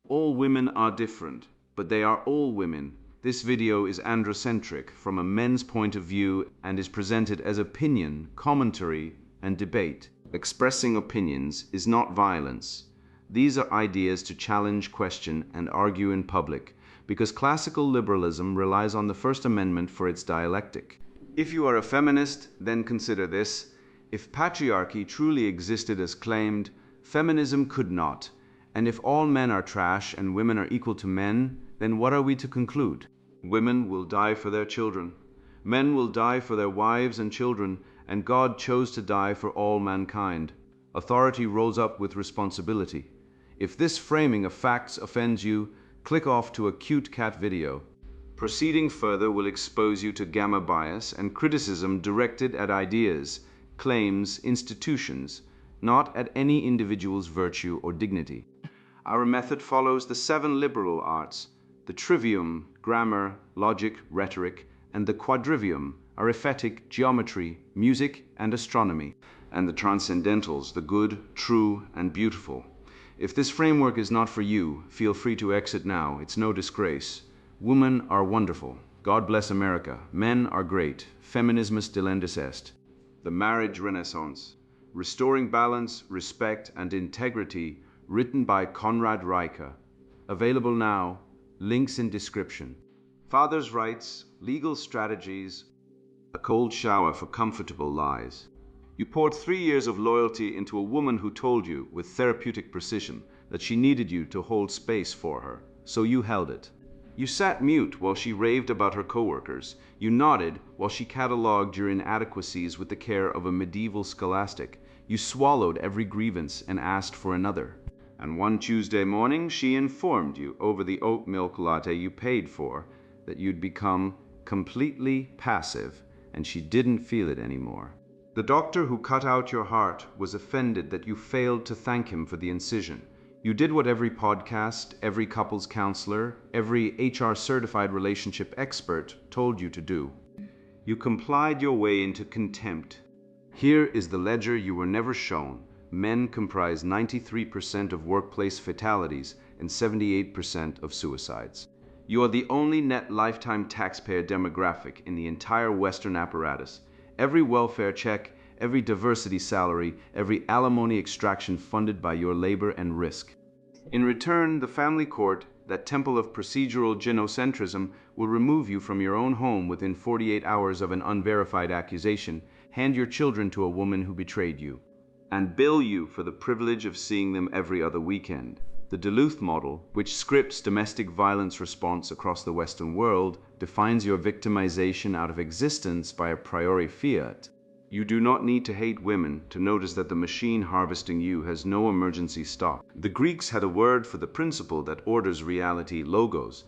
All women are different, but they are all women. This video is androcentric from a men's point of view and is presented as opinion, commentary, and debate. Expressing opinions is not violence. These are ideas to challenge, question, and argue in public, because classical liberalism relies on the First Amendment for its dialectic. If you are a feminist, then consider this. If patriarchy truly existed as claimed, feminism could not. And if all men are trash and women are equal to men, then what are we to conclude? Women will die for their children. Men will die for their wives and children, and God chose to die for all mankind. Authority rolls up with responsibility. If this framing of facts offends you, click off to a cute cat video. Proceeding further will expose you to gamma bias and criticism directed at ideas, claims, institutions, not at any individual's virtue or dignity. Our method follows the 7 liberal arts, the trivium, grammar, logic, rhetoric, and the quadrivium, arithmetic, geometry, music, and astronomy, and the transcendentals, the good, true, and beautiful. If this framework is not for you, feel free to exit now. It's no disgrace. Women are wonderful. God bless America. Men are great. Feminismus delendis est. The Marriage Renaissance. Restoring Balance, Respect, and Integrity, written by Conrad Reicher. Available now. Links in description. Father's rights, legal strategies, a cold shower for comfortable lies. You poured 3 years of loyalty into a woman who told you, with therapeutic precision, that she needed you to hold space for her, so you held it. You sat mute while she raved about her coworkers. You nodded while she catalogued your inadequacies with the care of a medieval scholastic. You swallowed every grievance and asked for another. And one Tuesday morning, she informed you over the oat milk latte you paid for that you'd become completely passive, and she didn't feel it anymore. The doctor who cut out your heart was offended that you failed to thank him for the incision. You did what every podcast, every couples counselor, every HR certified relationship expert told you to do. You complied your way into contempt. Here is the ledger you were never shown. Men comprise 93% of workplace fatalities and 78% of suicides. You are the only net lifetime taxpayer demographic in the entire Western apparatus. Every welfare check, every diversity salary, every alimony extraction funded by your labor and risk. In return, the family court, that temple of procedural genocentrism, will remove you from your own home within 48 hours of an unverified accusation, hand your children to a woman who betrayed you, and bill you for the privilege of seeing them every other weekend. The Duluth model, which scripts domestic violence response across the Western world, defines your victimization out of existence by a priori fiat. You do not need to hate women to notice that the machine harvesting you has no emergency stop. The Greeks had a word for the principle that orders reality, logos.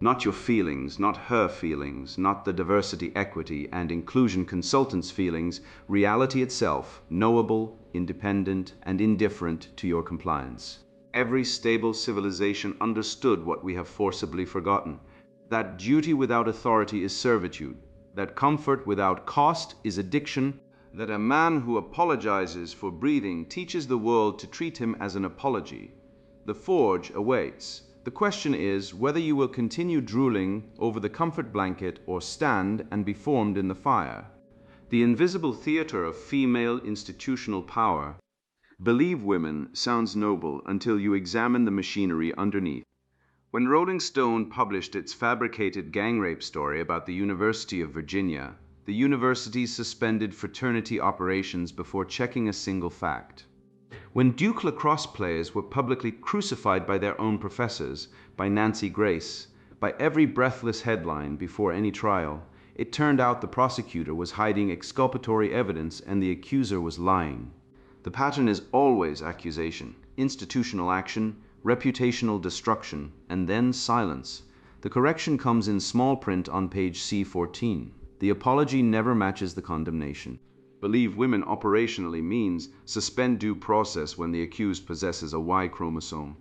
Not your feelings, not her feelings, not the diversity, equity, and inclusion consultants' feelings, reality itself, knowable, independent, and indifferent to your compliance. Every stable civilization understood what we have forcibly forgotten, that duty without authority is servitude, that comfort without cost is addiction, that a man who apologizes for breathing teaches the world to treat him as an apology. The forge awaits. The question is whether you will continue drooling over the comfort blanket or stand and be formed in the fire. The invisible theater of female institutional power. Believe women sounds noble until you examine the machinery underneath. When Rolling Stone published its fabricated gang rape story about the University of Virginia, the university suspended fraternity operations before checking a single fact. When Duke lacrosse players were publicly crucified by their own professors, by Nancy Grace, by every breathless headline before any trial, it turned out the prosecutor was hiding exculpatory evidence and the accuser was lying. The pattern is always accusation, institutional action, reputational destruction, and then silence. The correction comes in small print on page C14. The apology never matches the condemnation. Believe women operationally means suspend due process when the accused possesses a Y chromosome.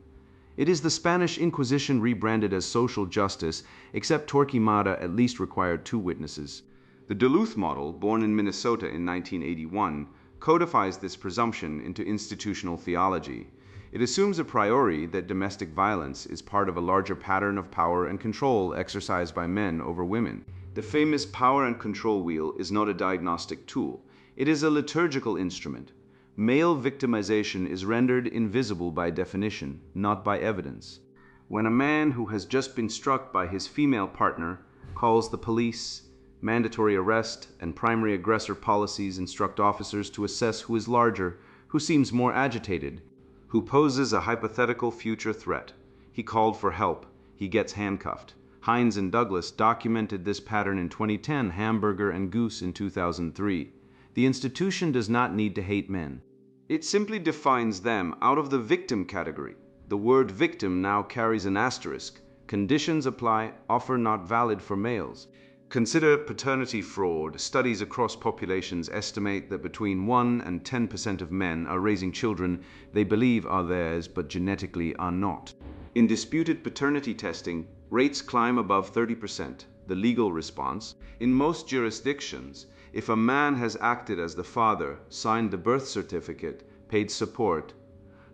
It is the Spanish Inquisition rebranded as social justice, except Torquemada at least required 2 witnesses. The Duluth model, born in Minnesota in 1981, codifies this presumption into institutional theology. It assumes a priori that domestic violence is part of a larger pattern of power and control exercised by men over women. The famous power and control wheel is not a diagnostic tool. It is a liturgical instrument. Male victimization is rendered invisible by definition, not by evidence. When a man who has just been struck by his female partner calls the police, mandatory arrest and primary aggressor policies instruct officers to assess who is larger, who seems more agitated, who poses a hypothetical future threat. He called for help. He gets handcuffed. Hines and Douglas documented this pattern in 2010, Hamburger and Goose in 2003. The institution does not need to hate men. It simply defines them out of the victim category. The word victim now carries an asterisk. Conditions apply, offer not valid for males. Consider paternity fraud. Studies across populations estimate that between 1 and 10% of men are raising children they believe are theirs but genetically are not. In disputed paternity testing, rates climb above 30%. The legal response: in most jurisdictions, if a man has acted as the father, signed the birth certificate, paid support,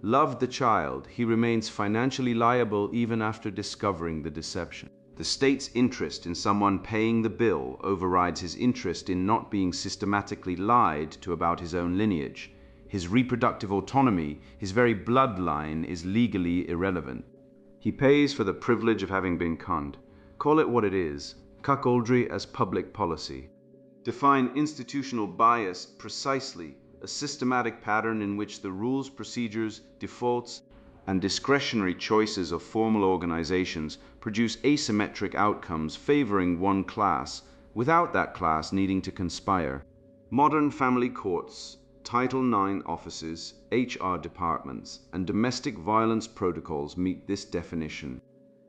loved the child, he remains financially liable even after discovering the deception. The state's interest in someone paying the bill overrides his interest in not being systematically lied to about his own lineage. His reproductive autonomy, his very bloodline, is legally irrelevant. He pays for the privilege of having been conned. Call it what it is: cuckoldry as public policy. Define institutional bias precisely: a systematic pattern in which the rules, procedures, defaults, and discretionary choices of formal organizations produce asymmetric outcomes favoring one class, without that class needing to conspire. Modern family courts, Title IX offices, HR departments, and domestic violence protocols meet this definition.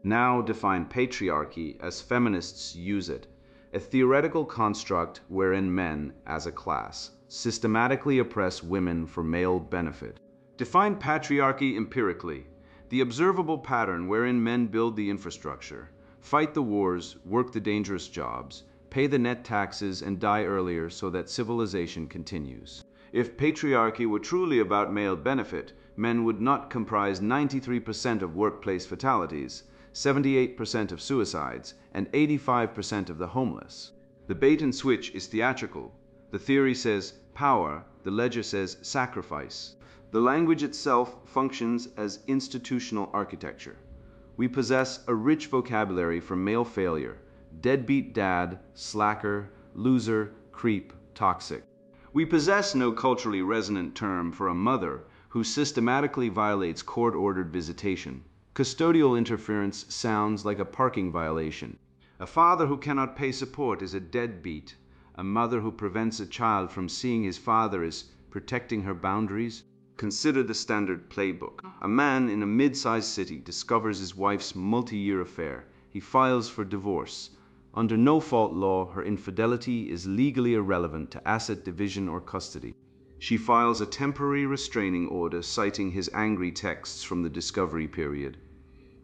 Now define patriarchy as feminists use it: a theoretical construct wherein men, as a class, systematically oppress women for male benefit. Define patriarchy empirically: the observable pattern wherein men build the infrastructure, fight the wars, work the dangerous jobs, pay the net taxes, and die earlier so that civilization continues. If patriarchy were truly about male benefit, men would not comprise 93% of workplace fatalities, 78% of suicides, and 85% of the homeless. The bait and switch is theatrical. The theory says power, the ledger says sacrifice. The language itself functions as institutional architecture. We possess a rich vocabulary for male failure: deadbeat dad, slacker, loser, creep, toxic. We possess no culturally resonant term for a mother who systematically violates court-ordered visitation. Custodial interference sounds like a parking violation. A father who cannot pay support is a deadbeat. A mother who prevents a child from seeing his father is protecting her boundaries. Consider the standard playbook. A man in a mid-sized city discovers his wife's multi-year affair. He files for divorce. Under no-fault law, her infidelity is legally irrelevant to asset division or custody. She files a temporary restraining order citing his angry texts from the discovery period.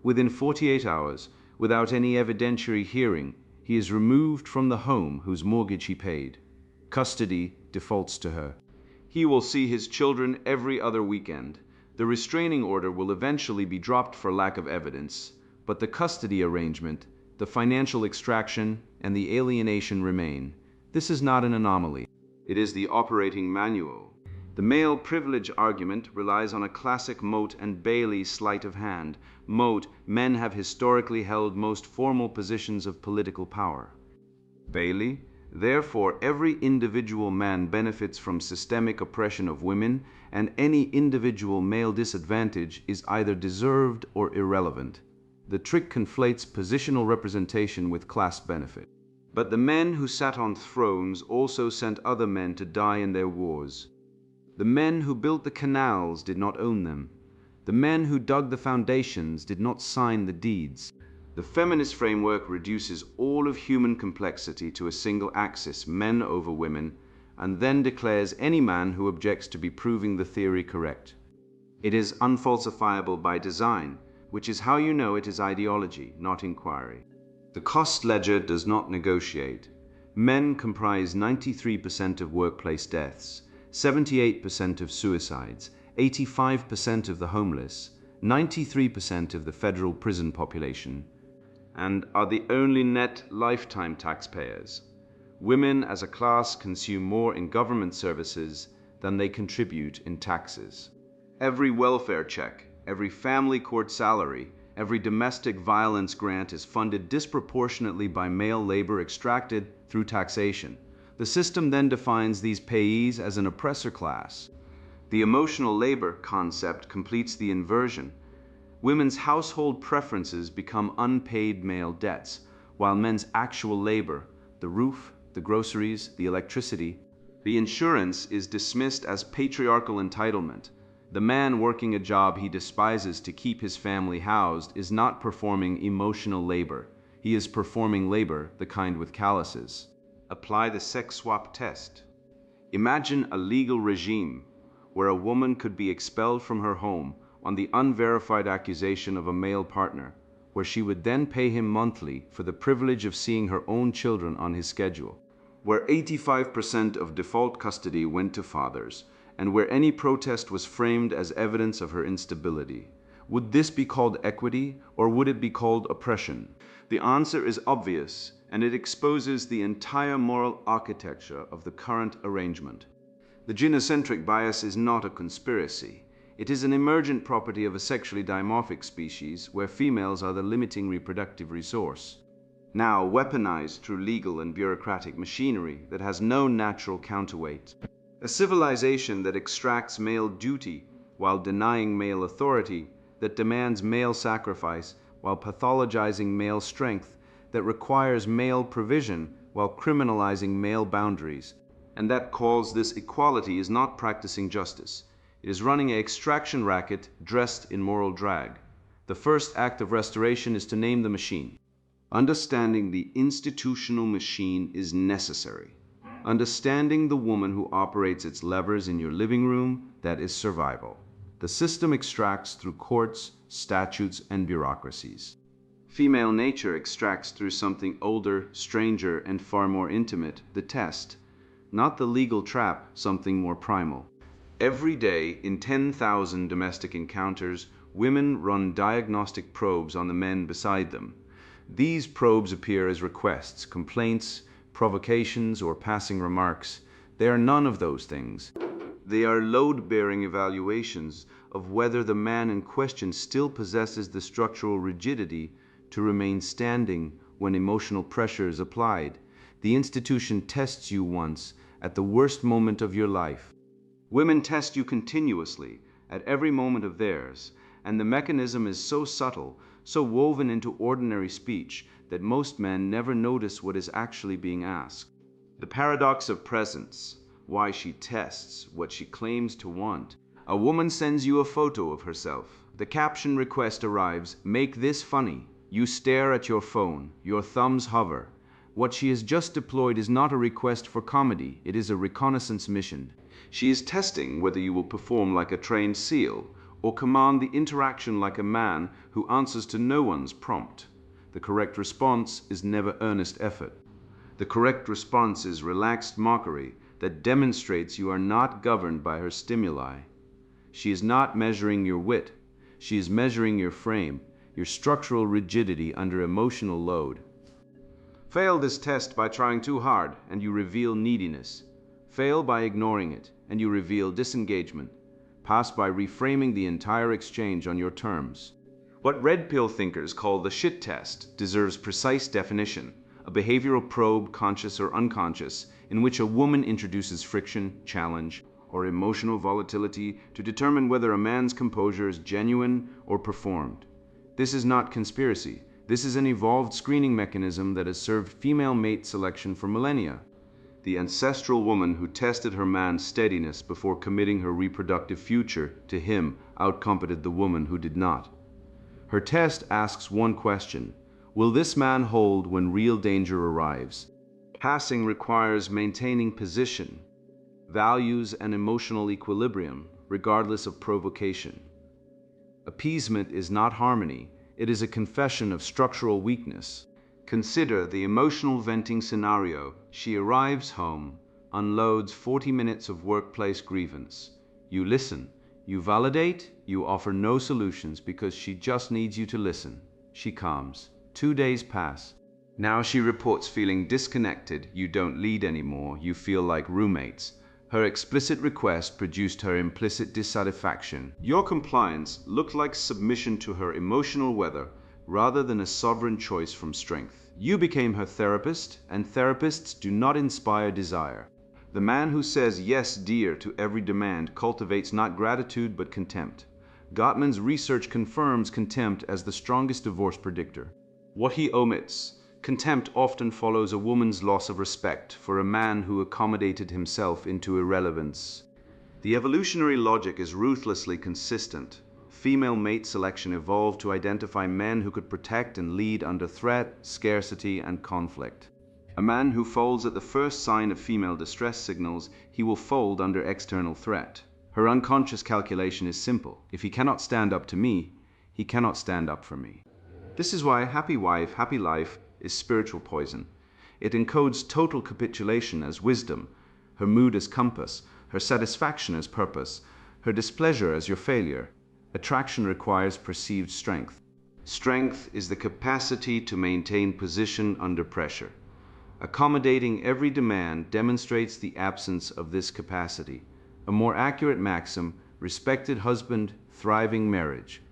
Within 48 hours, without any evidentiary hearing, he is removed from the home whose mortgage he paid. Custody defaults to her. He will see his children every other weekend. The restraining order will eventually be dropped for lack of evidence, but the custody arrangement, the financial extraction, and the alienation remain. This is not an anomaly. It is the operating manual. The male privilege argument relies on a classic Moat and Bailey sleight of hand. Moat: men have historically held most formal positions of political power. Bailey: therefore every individual man benefits from systemic oppression of women, and any individual male disadvantage is either deserved or irrelevant. The trick conflates positional representation with class benefit. But the men who sat on thrones also sent other men to die in their wars. The men who built the canals did not own them. The men who dug the foundations did not sign the deeds. The feminist framework reduces all of human complexity to a single axis, men over women, and then declares any man who objects to be proving the theory correct. It is unfalsifiable by design, which is how you know it is ideology, not inquiry. The cost ledger does not negotiate. Men comprise 93% of workplace deaths, 78% of suicides, 85% of the homeless, 93% of the federal prison population, and are the only net lifetime taxpayers. Women as a class consume more in government services than they contribute in taxes. Every welfare check, every family court salary, every domestic violence grant is funded disproportionately by male labor extracted through taxation. The system then defines these payees as an oppressor class. The emotional labor concept completes the inversion. Women's household preferences become unpaid male debts, while men's actual labor, the roof, the groceries, the electricity, the insurance, is dismissed as patriarchal entitlement. The man working a job he despises to keep his family housed is not performing emotional labor. He is performing labor, the kind with calluses. Apply the sex swap test. Imagine a legal regime where a woman could be expelled from her home on the unverified accusation of a male partner, where she would then pay him monthly for the privilege of seeing her own children on his schedule, where 85% of default custody went to fathers, and where any protest was framed as evidence of her instability. Would this be called equity, or would it be called oppression? The answer is obvious, and it exposes the entire moral architecture of the current arrangement. The gynocentric bias is not a conspiracy. It is an emergent property of a sexually dimorphic species where females are the limiting reproductive resource, now weaponized through legal and bureaucratic machinery that has no natural counterweight. A civilization that extracts male duty while denying male authority, that demands male sacrifice while pathologizing male strength, that requires male provision while criminalizing male boundaries, and that calls this equality is not practicing justice. It is running an extraction racket dressed in moral drag. The first act of restoration is to name the machine. Understanding the institutional machine is necessary. Understanding the woman who operates its levers in your living room, that is survival. The system extracts through courts, statutes, and bureaucracies. Female nature extracts through something older, stranger, and far more intimate, the test. Not the legal trap, something more primal. Every day, in 10,000 domestic encounters, women run diagnostic probes on the men beside them. These probes appear as requests, complaints, provocations, or passing remarks. They are none of those things. They are load-bearing evaluations of whether the man in question still possesses the structural rigidity to remain standing when emotional pressure is applied. The institution tests you once, at the worst moment of your life. Women test you continuously, at every moment of theirs, and the mechanism is so subtle, so woven into ordinary speech, that most men never notice what is actually being asked. The paradox of presence, why she tests what she claims to want. A woman sends you a photo of herself. The caption request arrives, "Make this funny." You stare at your phone, your thumbs hover. What she has just deployed is not a request for comedy, it is a reconnaissance mission. She is testing whether you will perform like a trained SEAL, or command the interaction like a man who answers to no one's prompt. The correct response is never earnest effort. The correct response is relaxed mockery that demonstrates you are not governed by her stimuli. She is not measuring your wit. She is measuring your frame, your structural rigidity under emotional load. Fail this test by trying too hard, and you reveal neediness. Fail by ignoring it, and you reveal disengagement. Pass by reframing the entire exchange on your terms. What red pill thinkers call the shit test deserves precise definition, a behavioral probe, conscious or unconscious, in which a woman introduces friction, challenge, or emotional volatility to determine whether a man's composure is genuine or performed. This is not conspiracy. This is an evolved screening mechanism that has served female mate selection for millennia. The ancestral woman who tested her man's steadiness before committing her reproductive future to him outcompeted the woman who did not. Her test asks one question: will this man hold when real danger arrives? Passing requires maintaining position, values, and emotional equilibrium, regardless of provocation. Appeasement is not harmony, it is a confession of structural weakness. Consider the emotional venting scenario. She arrives home, unloads 40 minutes of workplace grievance. You listen, You validate, you offer no solutions because she just needs you to listen. She calms. 2 days pass. Now she reports feeling disconnected. You don't lead anymore. You feel like roommates. Her explicit request produced her implicit dissatisfaction. Your compliance looked like submission to her emotional weather rather than a sovereign choice from strength. You became her therapist, and therapists do not inspire desire. The man who says yes, dear, to every demand cultivates not gratitude but contempt. Gottman's research confirms contempt as the strongest divorce predictor. What he omits: contempt often follows a woman's loss of respect for a man who accommodated himself into irrelevance. The evolutionary logic is ruthlessly consistent. Female mate selection evolved to identify men who could protect and lead under threat, scarcity, and conflict. A man who folds at the first sign of female distress signals, he will fold under external threat. Her unconscious calculation is simple. If he cannot stand up to me, he cannot stand up for me. This is why happy wife, happy life is spiritual poison. It encodes total capitulation as wisdom, her mood as compass, her satisfaction as purpose, her displeasure as your failure. Attraction requires perceived strength. Strength is the capacity to maintain position under pressure. Accommodating every demand demonstrates the absence of this capacity. A more accurate maxim: respected husband, thriving marriage.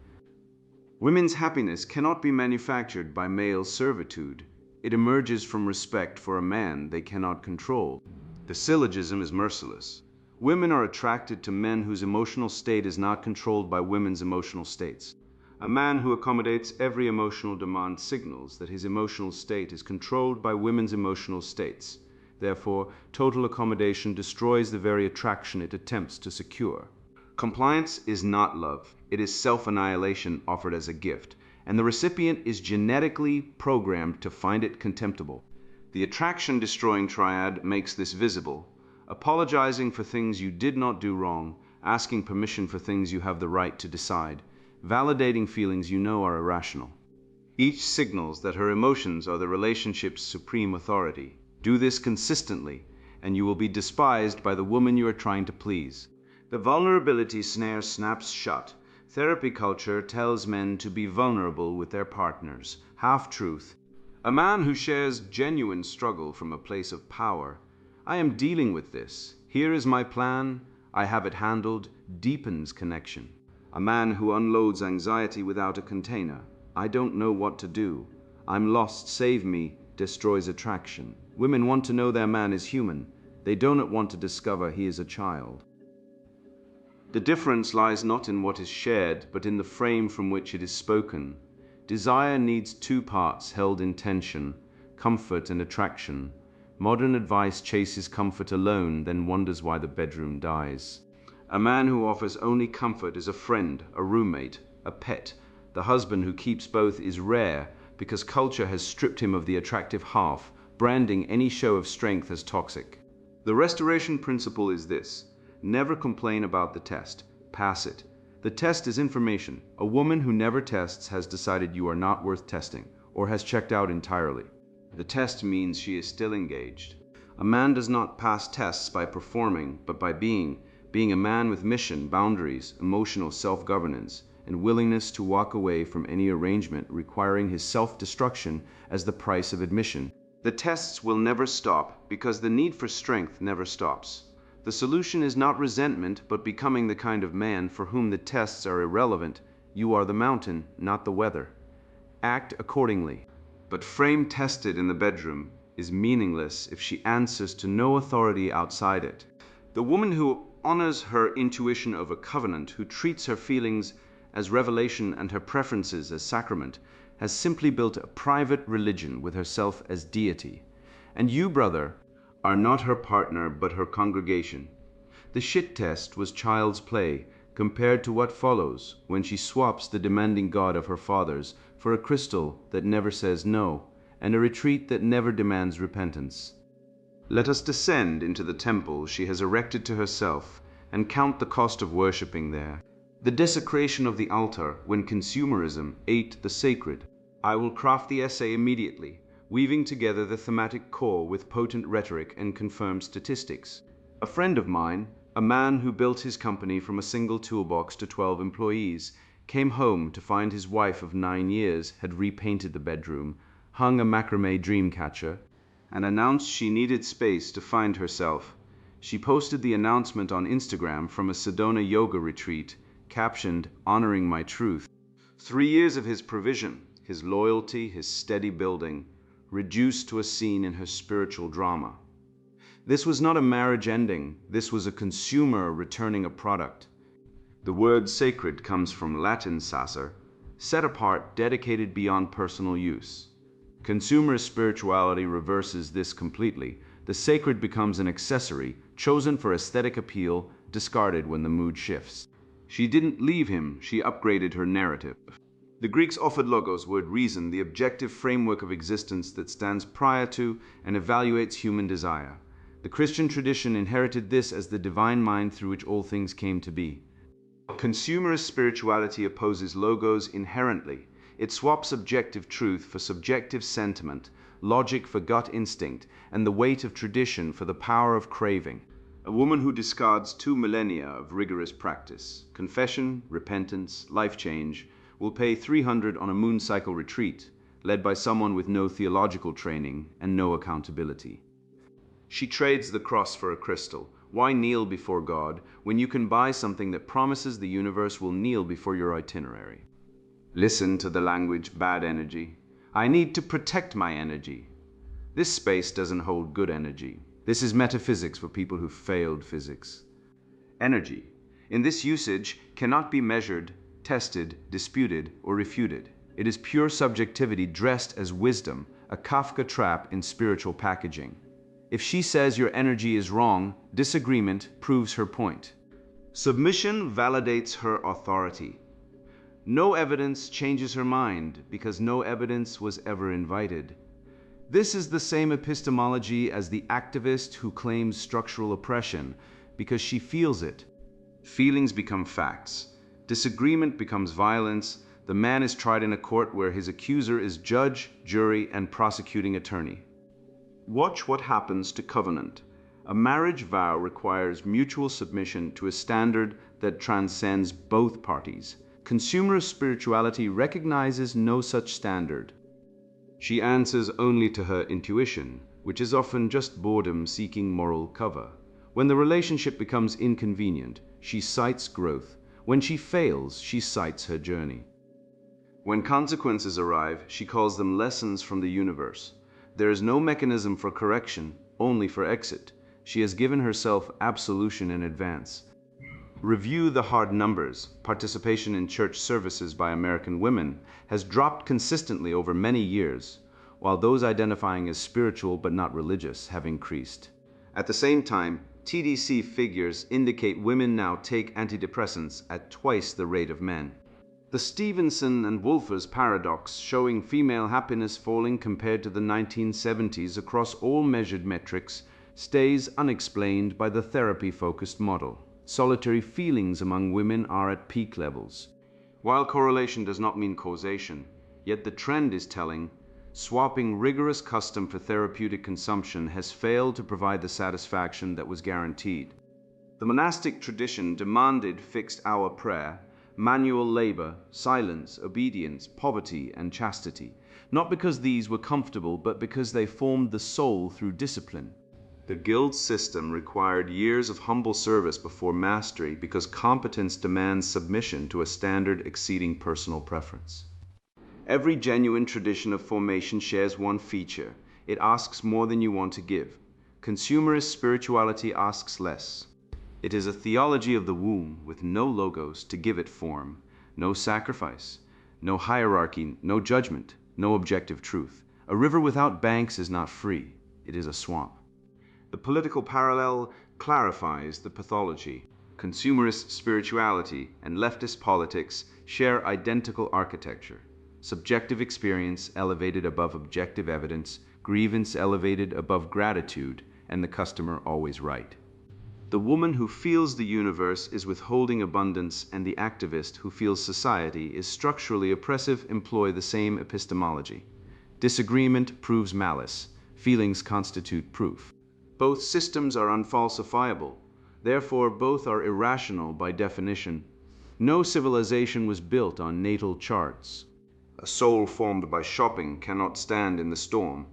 Women's happiness cannot be manufactured by male servitude. It emerges from respect for a man they cannot control. The syllogism is merciless. Women are attracted to men whose emotional state is not controlled by women's emotional states. A man who accommodates every emotional demand signals that his emotional state is controlled by women's emotional states. Therefore, total accommodation destroys the very attraction it attempts to secure. Compliance is not love. It is self-annihilation offered as a gift, and the recipient is genetically programmed to find it contemptible. The attraction-destroying triad makes this visible: apologizing for things you did not do wrong, asking permission for things you have the right to decide, validating feelings you know are irrational. Each signals that her emotions are the relationship's supreme authority. Do this consistently, and you will be despised by the woman you are trying to please. The vulnerability snare snaps shut. Therapy culture tells men to be vulnerable with their partners. Half-truth. A man who shares genuine struggle from a place of power. I am dealing with this. Here is my plan. I have it handled. Deepens connection. A man who unloads anxiety without a container. I don't know what to do. I'm lost, save me. Destroys attraction. Women want to know their man is human. They do not want to discover he is a child. The difference lies not in what is shared, but in the frame from which it is spoken. Desire needs two parts held in tension: comfort and attraction. Modern advice chases comfort alone, then wonders why the bedroom dies. A man who offers only comfort is a friend, a roommate, a pet. The husband who keeps both is rare, because culture has stripped him of the attractive half, branding any show of strength as toxic. The restoration principle is this: never complain about the test. Pass it. The test is information. A woman who never tests has decided you are not worth testing, or has checked out entirely. The test means she is still engaged. A man does not pass tests by performing, but by being a man with mission, boundaries, emotional self-governance, and willingness to walk away from any arrangement requiring his self-destruction as the price of admission. The tests will never stop, because the need for strength never stops. The solution is not resentment, but becoming the kind of man for whom the tests are irrelevant. You are the mountain, not the weather. Act accordingly. But frame tested in the bedroom is meaningless if she answers to no authority outside it. The woman who honors her intuition of a covenant, who treats her feelings as revelation and her preferences as sacrament, has simply built a private religion with herself as deity. And you, brother, are not her partner but her congregation. The shit test was child's play compared to what follows when she swaps the demanding God of her fathers for a crystal that never says no, and a retreat that never demands repentance. Let us descend into the temple she has erected to herself and count the cost of worshipping there. The desecration of the altar when consumerism ate the sacred. I will craft the essay immediately, weaving together the thematic core with potent rhetoric and confirmed statistics. A friend of mine, A man who built his company from a single toolbox to 12 employees came home to find his wife of 9 years had repainted the bedroom, hung a macrame dream catcher, and announced she needed space to find herself. She posted the announcement on Instagram from a Sedona yoga retreat, captioned, "Honoring my truth." 3 years of his provision, his loyalty, his steady building, reduced to a scene in her spiritual drama. This was not a marriage ending, this was a consumer returning a product. The word sacred comes from Latin sacer, set apart, dedicated beyond personal use. Consumerist spirituality reverses this completely. The sacred becomes an accessory, chosen for aesthetic appeal, discarded when the mood shifts. She didn't leave him, she upgraded her narrative. The Greeks offered logos, word reason, the objective framework of existence that stands prior to and evaluates human desire. The Christian tradition inherited this as the divine mind through which all things came to be. Consumerist spirituality opposes logos inherently. It swaps objective truth for subjective sentiment, logic for gut instinct, and the weight of tradition for the power of craving. A woman who discards 2 millennia of rigorous practice, confession, repentance, life change, will pay $300 on a moon cycle retreat, led by someone with no theological training and no accountability. She trades the cross for a crystal. Why kneel before God when you can buy something that promises the universe will kneel before your itinerary? Listen to the language, bad energy. I need to protect my energy. This space doesn't hold good energy. This is metaphysics for people who failed physics. Energy, in this usage, cannot be measured, tested, disputed, or refuted. It is pure subjectivity dressed as wisdom, a Kafka trap in spiritual packaging. If she says your energy is wrong, disagreement proves her point. Submission validates her authority. No evidence changes her mind because no evidence was ever invited. This is the same epistemology as the activist who claims structural oppression because she feels it. Feelings become facts. Disagreement becomes violence. The man is tried in a court where his accuser is judge, jury, and prosecuting attorney. Watch what happens to covenant. A marriage vow requires mutual submission to a standard that transcends both parties. Consumerist spirituality recognizes no such standard. She answers only to her intuition, which is often just boredom seeking moral cover. When the relationship becomes inconvenient, she cites growth. When she fails, she cites her journey. When consequences arrive, she calls them lessons from the universe. There is no mechanism for correction, only for exit. She has given herself absolution in advance. Review the hard numbers. Participation in church services by American women has dropped consistently over many years, while those identifying as spiritual but not religious have increased. At the same time, TDC figures indicate women now take antidepressants at twice the rate of men. The Stevenson and Wolfers paradox, showing female happiness falling compared to the 1970s across all measured metrics, stays unexplained by the therapy-focused model. Solitary feelings among women are at peak levels. While correlation does not mean causation, yet the trend is telling. Swapping rigorous custom for therapeutic consumption has failed to provide the satisfaction that was guaranteed. The monastic tradition demanded fixed-hour prayer, manual labor, silence, obedience, poverty, and chastity, not because these were comfortable, but because they formed the soul through discipline. The guild system required years of humble service before mastery because competence demands submission to a standard exceeding personal preference. Every genuine tradition of formation shares one feature. It asks more than you want to give. Consumerist spirituality asks less. It is a theology of the womb with no logos to give it form, no sacrifice, no hierarchy, no judgment, no objective truth. A river without banks is not free. It is a swamp. The political parallel clarifies the pathology. Consumerist spirituality and leftist politics share identical architecture. Subjective experience elevated above objective evidence, grievance elevated above gratitude, and the customer always right. The woman who feels the universe is withholding abundance, and the activist who feels society is structurally oppressive employ the same epistemology. Disagreement proves malice. Feelings constitute proof. Both systems are unfalsifiable. Therefore, both are irrational by definition. No civilization was built on natal charts. A soul formed by shopping cannot stand in the storm.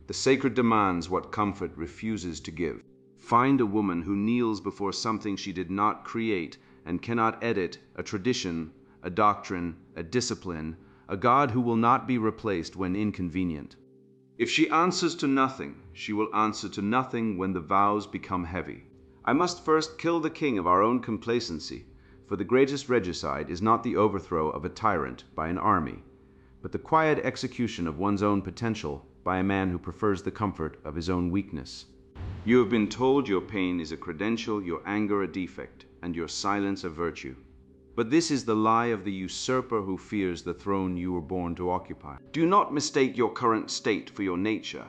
The sacred demands what comfort refuses to give. Find a woman who kneels before something she did not create and cannot edit, a tradition, a doctrine, a discipline, a God who will not be replaced when inconvenient. If she answers to nothing, she will answer to nothing when the vows become heavy. I must first kill the king of our own complacency, for the greatest regicide is not the overthrow of a tyrant by an army, but the quiet execution of one's own potential by a man who prefers the comfort of his own weakness. You have been told your pain is a credential, your anger a defect, and your silence a virtue. But this is the lie of the usurper who fears the throne you were born to occupy. Do not mistake your current state for your nature.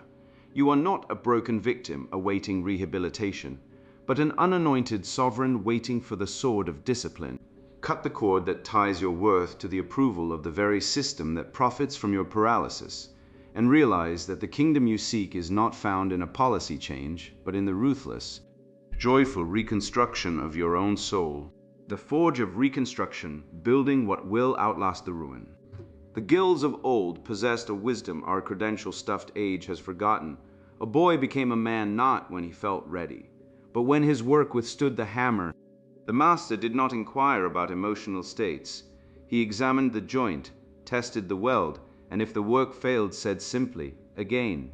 You are not a broken victim awaiting rehabilitation, but an unanointed sovereign waiting for the sword of discipline. Cut the cord that ties your worth to the approval of the very system that profits from your paralysis, and realize that the kingdom you seek is not found in a policy change, but in the ruthless, joyful reconstruction of your own soul. The forge of reconstruction, building what will outlast the ruin. The guilds of old possessed a wisdom our credential stuffed age has forgotten. A boy became a man not when he felt ready, but when his work withstood the hammer. The master did not inquire about emotional states. He examined the joint, tested the weld, and if the work failed, said simply, "Again."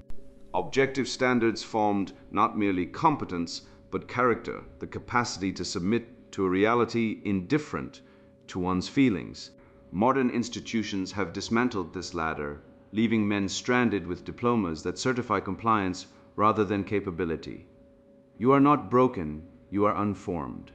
Objective standards formed not merely competence, but character, the capacity to submit to a reality indifferent to one's feelings. Modern institutions have dismantled this ladder, leaving men stranded with diplomas that certify compliance rather than capability. You are not broken, you are unformed.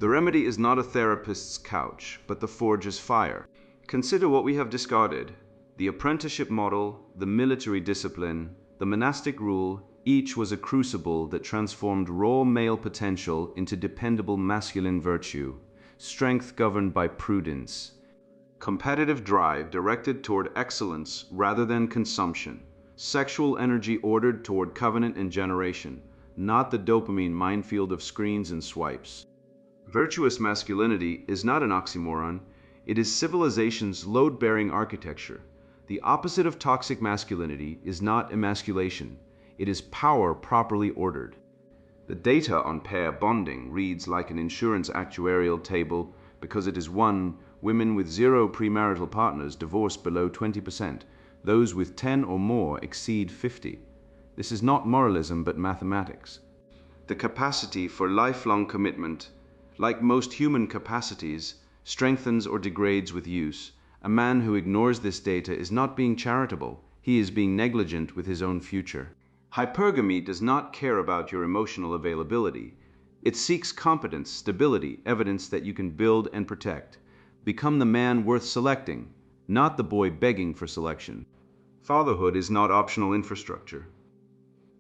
The remedy is not a therapist's couch, but the forge's fire. Consider what we have discarded: the apprenticeship model, the military discipline, the monastic rule. Each was a crucible that transformed raw male potential into dependable masculine virtue, strength governed by prudence, competitive drive directed toward excellence rather than consumption, sexual energy ordered toward covenant and generation, not the dopamine minefield of screens and swipes. Virtuous masculinity is not an oxymoron, it is civilization's load-bearing architecture. The opposite of toxic masculinity is not emasculation. It is power properly ordered. The data on pair bonding reads like an insurance actuarial table because it is one, women with 0 premarital partners divorce below 20%. Those with 10 or more exceed 50. This is not moralism but mathematics. The capacity for lifelong commitment, like most human capacities, strengthens or degrades with use. A man who ignores this data is not being charitable. He is being negligent with his own future. Hypergamy does not care about your emotional availability. It seeks competence, stability, evidence that you can build and protect. Become the man worth selecting, not the boy begging for selection. Fatherhood is not optional infrastructure.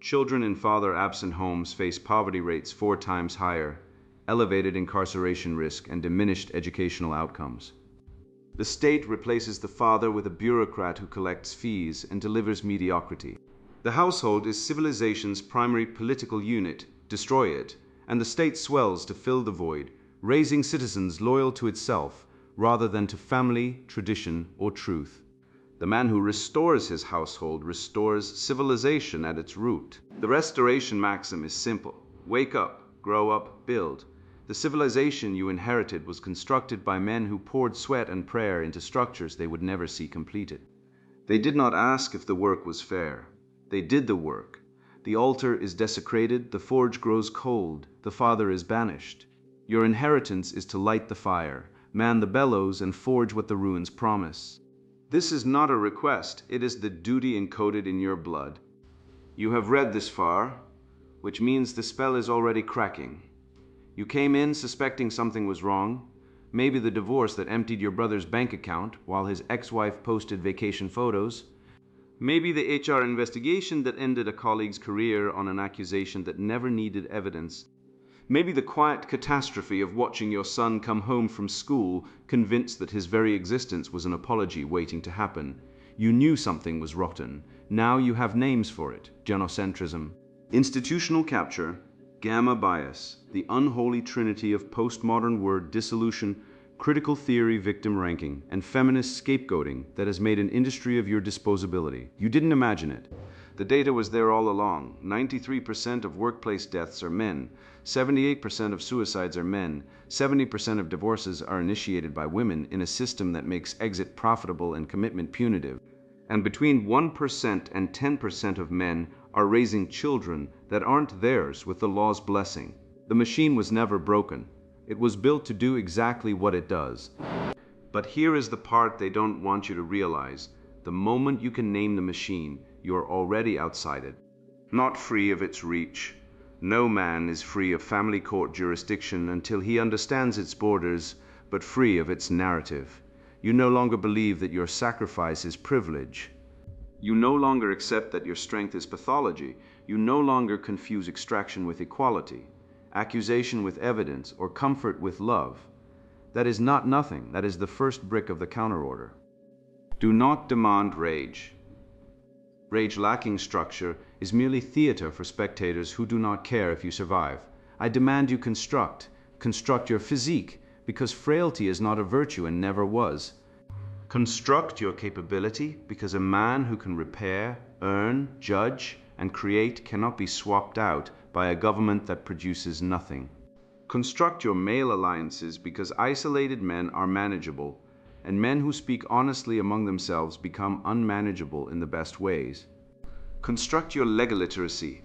Children in father-absent homes face poverty rates 4 times higher, elevated incarceration risk, and diminished educational outcomes. The state replaces the father with a bureaucrat who collects fees and delivers mediocrity. The household is civilization's primary political unit. Destroy it, and the state swells to fill the void, raising citizens loyal to itself rather than to family, tradition, or truth. The man who restores his household restores civilization at its root. The restoration maxim is simple: wake up, grow up, build. The civilization you inherited was constructed by men who poured sweat and prayer into structures they would never see completed. They did not ask if the work was fair. They did the work. The altar is desecrated, the forge grows cold, the father is banished. Your inheritance is to light the fire, man the bellows, and forge what the ruins promise. This is not a request, it is the duty encoded in your blood. You have read this far, which means the spell is already cracking. You came in suspecting something was wrong, maybe the divorce that emptied your brother's bank account while his ex-wife posted vacation photos. Maybe the HR investigation that ended a colleague's career on an accusation that never needed evidence. Maybe the quiet catastrophe of watching your son come home from school, convinced that his very existence was an apology waiting to happen. You knew something was rotten. Now you have names for it: genocentrism, institutional capture, Gamma bias, the unholy trinity of postmodern word dissolution, critical theory victim ranking, and feminist scapegoating that has made an industry of your disposability. You didn't imagine it. The data was there all along. 93% of workplace deaths are men, 78% of suicides are men, 70% of divorces are initiated by women in a system that makes exit profitable and commitment punitive. And between 1% and 10% of men are raising children that aren't theirs with the law's blessing. The machine was never broken. It was built to do exactly what it does. But here is the part they don't want you to realize. The moment you can name the machine, you are already outside it. Not free of its reach. No man is free of family court jurisdiction until he understands its borders, but free of its narrative. You no longer believe that your sacrifice is privilege. You no longer accept that your strength is pathology. You no longer confuse extraction with equality, accusation with evidence, or comfort with love. That is not nothing. That is the first brick of the counterorder. Do not demand rage. Rage lacking structure is merely theater for spectators who do not care if you survive. I demand you construct your physique, because frailty is not a virtue and never was. Construct your capability, because a man who can repair, earn, judge, and create cannot be swapped out by a government that produces nothing. Construct your male alliances, because isolated men are manageable, and men who speak honestly among themselves become unmanageable in the best ways. Construct your legal literacy,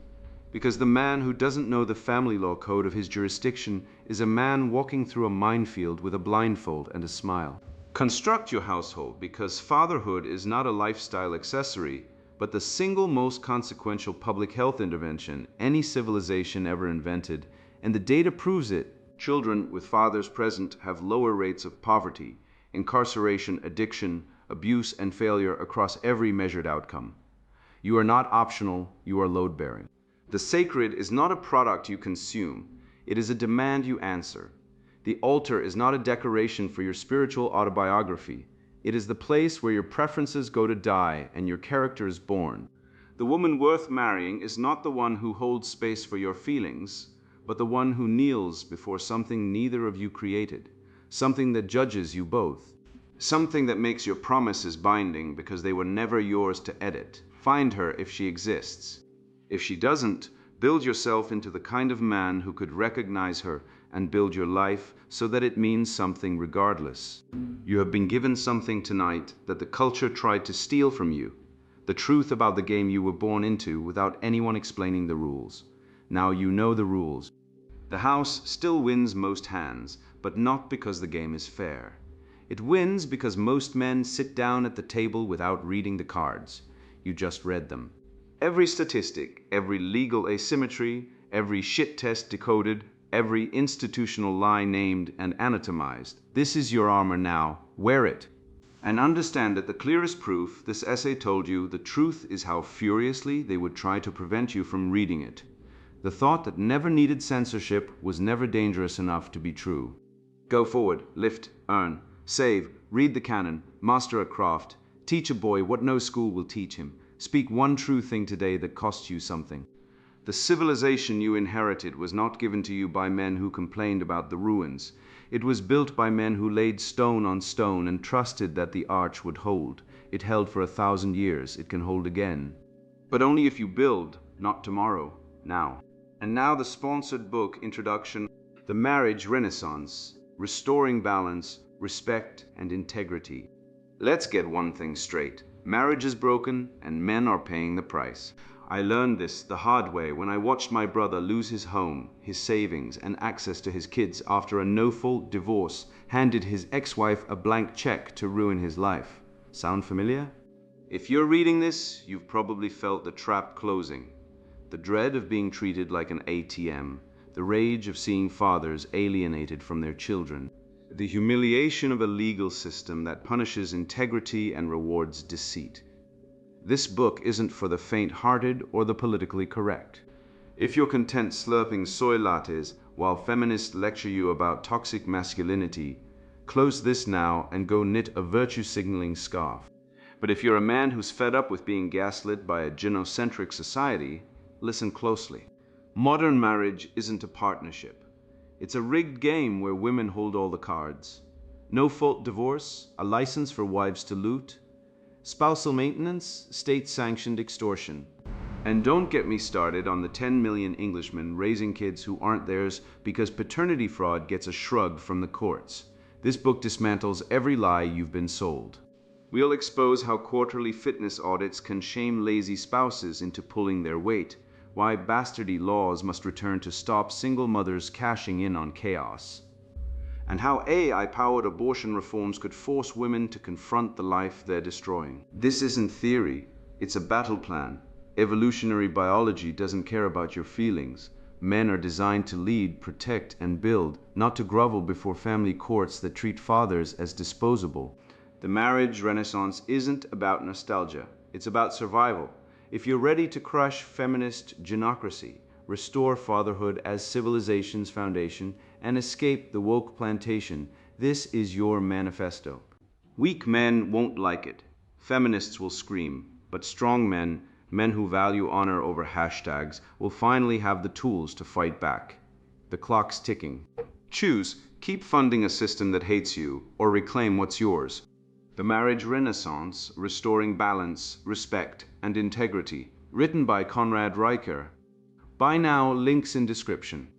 because the man who doesn't know the family law code of his jurisdiction is a man walking through a minefield with a blindfold and a smile. Construct your household, because fatherhood is not a lifestyle accessory, but the single most consequential public health intervention any civilization ever invented, and the data proves it. Children with fathers present have lower rates of poverty, incarceration, addiction, abuse, and failure across every measured outcome. You are not optional, you are load-bearing. The sacred is not a product you consume, it is a demand you answer. The altar is not a decoration for your spiritual autobiography. It is the place where your preferences go to die and your character is born. The woman worth marrying is not the one who holds space for your feelings, but the one who kneels before something neither of you created, something that judges you both, something that makes your promises binding because they were never yours to edit. Find her if she exists. If she doesn't, build yourself into the kind of man who could recognize her and build your life so that it means something regardless. You have been given something tonight that the culture tried to steal from you, the truth about the game you were born into without anyone explaining the rules. Now you know the rules. The house still wins most hands, but not because the game is fair. It wins because most men sit down at the table without reading the cards. You just read them. Every statistic, every legal asymmetry, every shit test decoded, every institutional lie named and anatomized. This is your armor now. Wear it. And understand that the clearest proof this essay told you the truth is how furiously they would try to prevent you from reading it. The thought that never needed censorship was never dangerous enough to be true. Go forward, lift, earn, save, read the canon, master a craft, teach a boy what no school will teach him. Speak one true thing today that costs you something. The civilization you inherited was not given to you by men who complained about the ruins. It was built by men who laid stone on stone and trusted that the arch would hold. It held for 1,000 years. It can hold again. But only if you build, not tomorrow, now. And now the sponsored book introduction, The Marriage Renaissance, Restoring Balance, Respect, and Integrity. Let's get one thing straight. Marriage is broken and men are paying the price. I learned this the hard way when I watched my brother lose his home, his savings, and access to his kids after a no-fault divorce handed his ex-wife a blank check to ruin his life. Sound familiar? If you're reading this, you've probably felt the trap closing. The dread of being treated like an ATM, the rage of seeing fathers alienated from their children, the humiliation of a legal system that punishes integrity and rewards deceit. This book isn't for the faint-hearted or the politically correct. If you're content slurping soy lattes while feminists lecture you about toxic masculinity, close this now and go knit a virtue-signaling scarf. But if you're a man who's fed up with being gaslit by a genocentric society, listen closely. Modern marriage isn't a partnership. It's a rigged game where women hold all the cards. No-fault divorce, a license for wives to loot, spousal maintenance, state-sanctioned extortion. And don't get me started on the 10 million Englishmen raising kids who aren't theirs because paternity fraud gets a shrug from the courts. This book dismantles every lie you've been sold. We'll expose how quarterly fitness audits can shame lazy spouses into pulling their weight, why bastardy laws must return to stop single mothers cashing in on chaos, and how AI-powered abortion reforms could force women to confront the life they're destroying. This isn't theory, it's a battle plan. Evolutionary biology doesn't care about your feelings. Men are designed to lead, protect, and build, not to grovel before family courts that treat fathers as disposable. The marriage renaissance isn't about nostalgia, it's about survival. If you're ready to crush feminist genocracy, restore fatherhood as civilization's foundation, and escape the woke plantation, this is your manifesto. Weak men won't like it. Feminists will scream, but strong men, men who value honor over hashtags, will finally have the tools to fight back. The clock's ticking. Choose, keep funding a system that hates you, or reclaim what's yours. The Marriage Renaissance, Restoring Balance, Respect, and Integrity, written by Conrad Reicher. Buy now, links in description.